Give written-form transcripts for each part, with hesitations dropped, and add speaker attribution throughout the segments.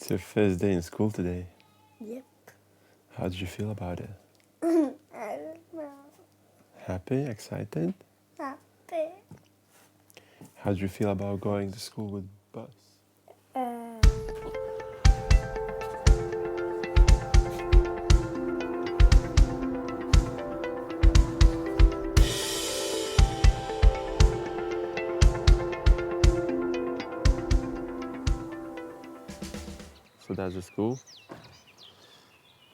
Speaker 1: It's your first day in school today.
Speaker 2: Yep.
Speaker 1: How did you feel about it?
Speaker 2: I don't know.
Speaker 1: Happy? Excited?
Speaker 2: Happy.
Speaker 1: How did you feel about going to school with bus? So that's the school.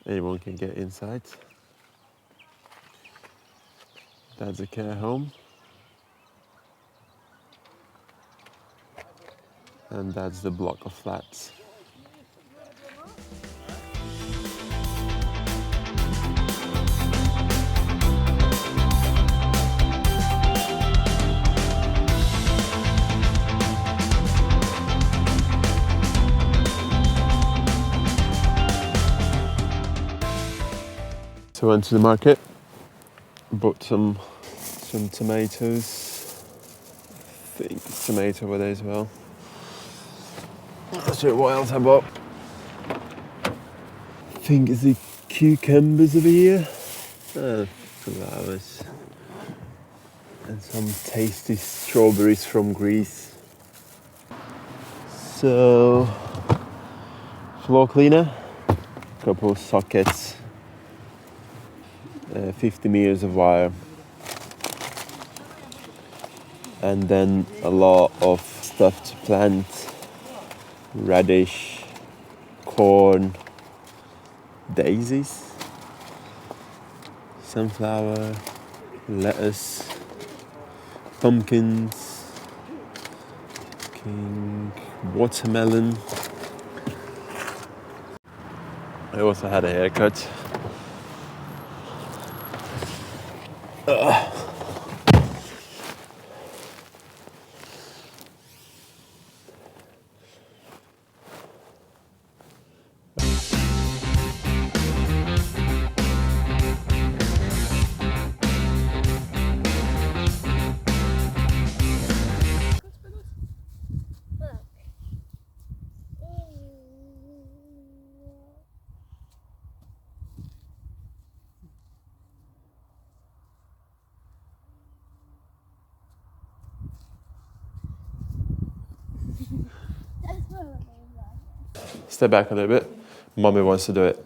Speaker 1: Anyone can get inside. That's a care home. And that's the block of flats. So I went to the market, bought some tomatoes. I think it's tomato over there as well. Not sure what else I bought. I think it's the cucumbers over here. Flowers. And some tasty strawberries from Greece. So, floor cleaner, couple of sockets, 50 meters of wire, and then a lot of stuff to plant, radish, corn, daisies, sunflower, lettuce, pumpkins, watermelon. I also had a haircut. Step back a little bit. Mommy wants to do it.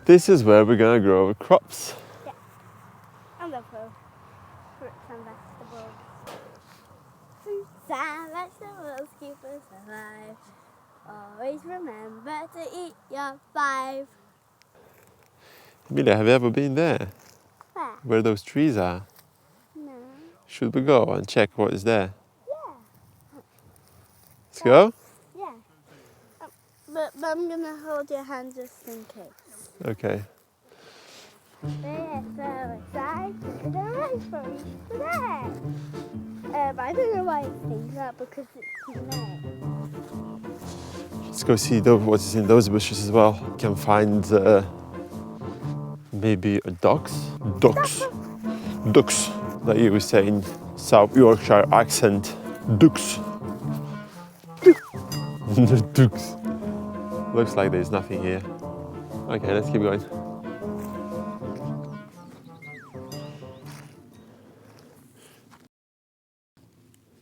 Speaker 1: This is where we're gonna grow our crops.
Speaker 2: Yeah. And the fruits and vegetables. Fruits and vegetables keep us alive. Always remember to eat your 5.
Speaker 1: Emilia, have you ever been there?
Speaker 2: Where?
Speaker 1: Where those trees are?
Speaker 2: No.
Speaker 1: Should we go and check what is there?
Speaker 2: Yeah.
Speaker 1: Let's go?
Speaker 2: Yeah. But I'm gonna hold your hand just in case.
Speaker 1: Okay.
Speaker 2: We're so excited to race for today. I don't know why it's saying that because it's May.
Speaker 1: Let's go see what's in those bushes as well. Can find maybe ducks, like you were saying, South Yorkshire accent, ducks. Ducks. Looks like there's nothing here. Okay, let's keep going.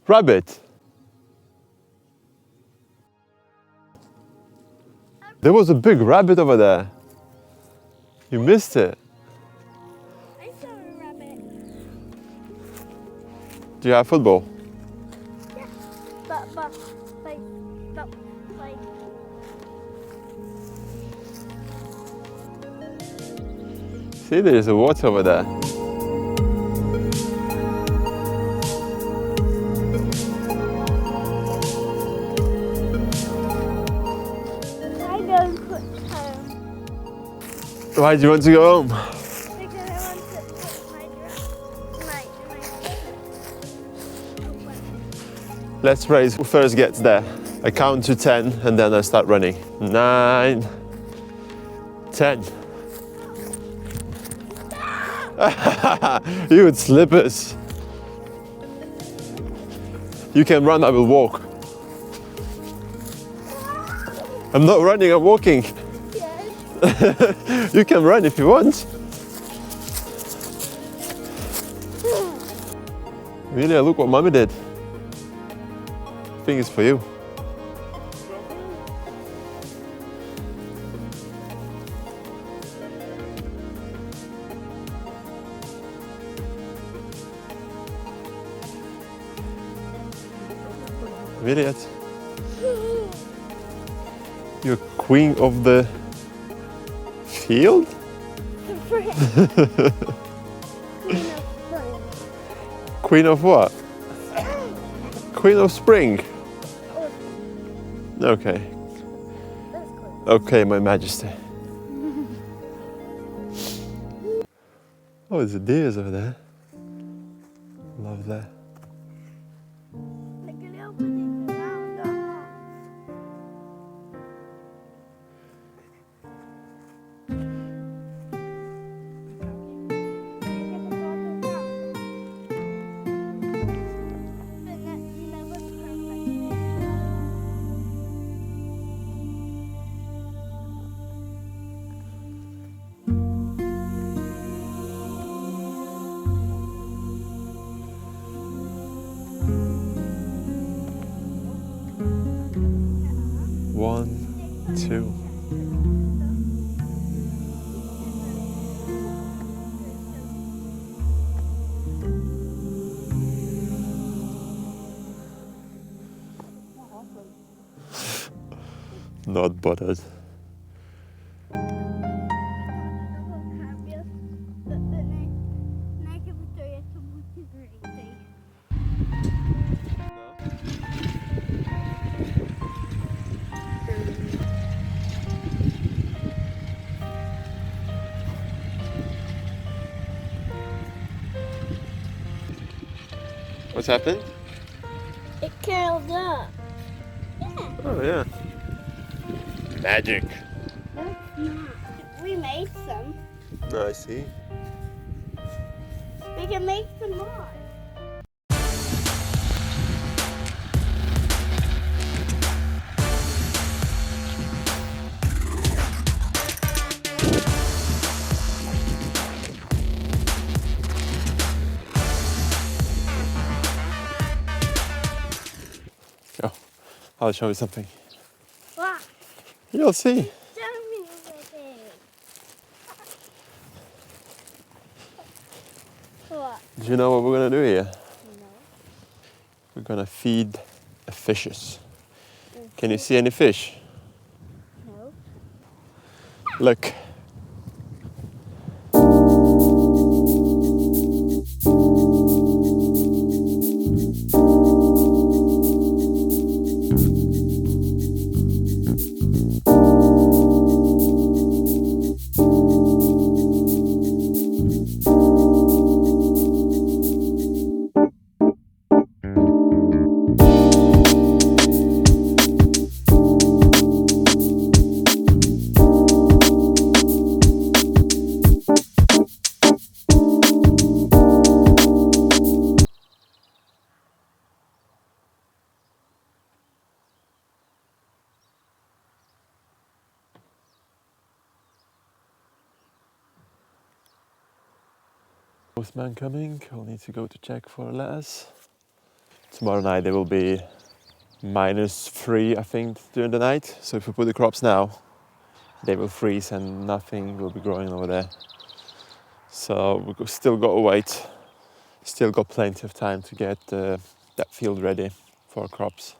Speaker 1: Rabbit. There was a big rabbit over there. You missed it.
Speaker 2: I saw a rabbit.
Speaker 1: Do you have football?
Speaker 2: Yeah. But like.
Speaker 1: See, there's a water over there.
Speaker 2: I don't put home
Speaker 1: Why do you want to go home?
Speaker 2: because I want to put my
Speaker 1: Let's race who first gets there. I count to 10 and then I start running. 9, 10. You with slippers. You can run, I will walk. I'm not running, I'm walking.
Speaker 2: Yes.
Speaker 1: You can run if you want. Amelia, look what Mommy did. I think it's for you. Amelia, you're queen of the field? Queen of what? Queen of spring. Okay. Okay, my majesty. Oh, there's deers over there. Love that. One, two. Not bothered. What's happened?
Speaker 2: It curled up. Yeah.
Speaker 1: Oh yeah. Magic.
Speaker 2: No, it's not. We made some.
Speaker 1: I see.
Speaker 2: We can make some more.
Speaker 1: Oh, I'll show you something.
Speaker 2: What?
Speaker 1: You'll see.
Speaker 2: Show me everything. What?
Speaker 1: Do you know what we're gonna do here?
Speaker 2: No.
Speaker 1: We're gonna feed the fishes. Can you see any fish?
Speaker 2: No.
Speaker 1: Look. Postman coming. I'll need to go to check for letters. Tomorrow night there will be -3, I think, during the night. So if we put the crops now, they will freeze and nothing will be growing over there. So we've still got to wait. Still got plenty of time to get that field ready for crops.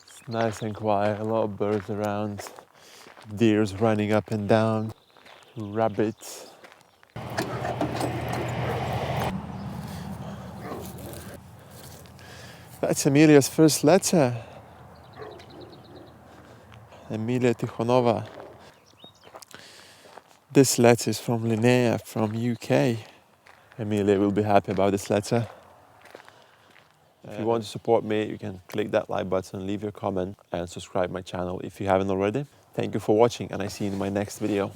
Speaker 1: It's nice and quiet, a lot of birds around, deers running up and down, rabbits. That's Emilia's first letter. Emilia Tikhonova. This letter is from Linnea from UK. Emilia will be happy about this letter. If you want to support me, you can click that like button, leave your comment and subscribe my channel if you haven't already. Thank you for watching and I see you in my next video.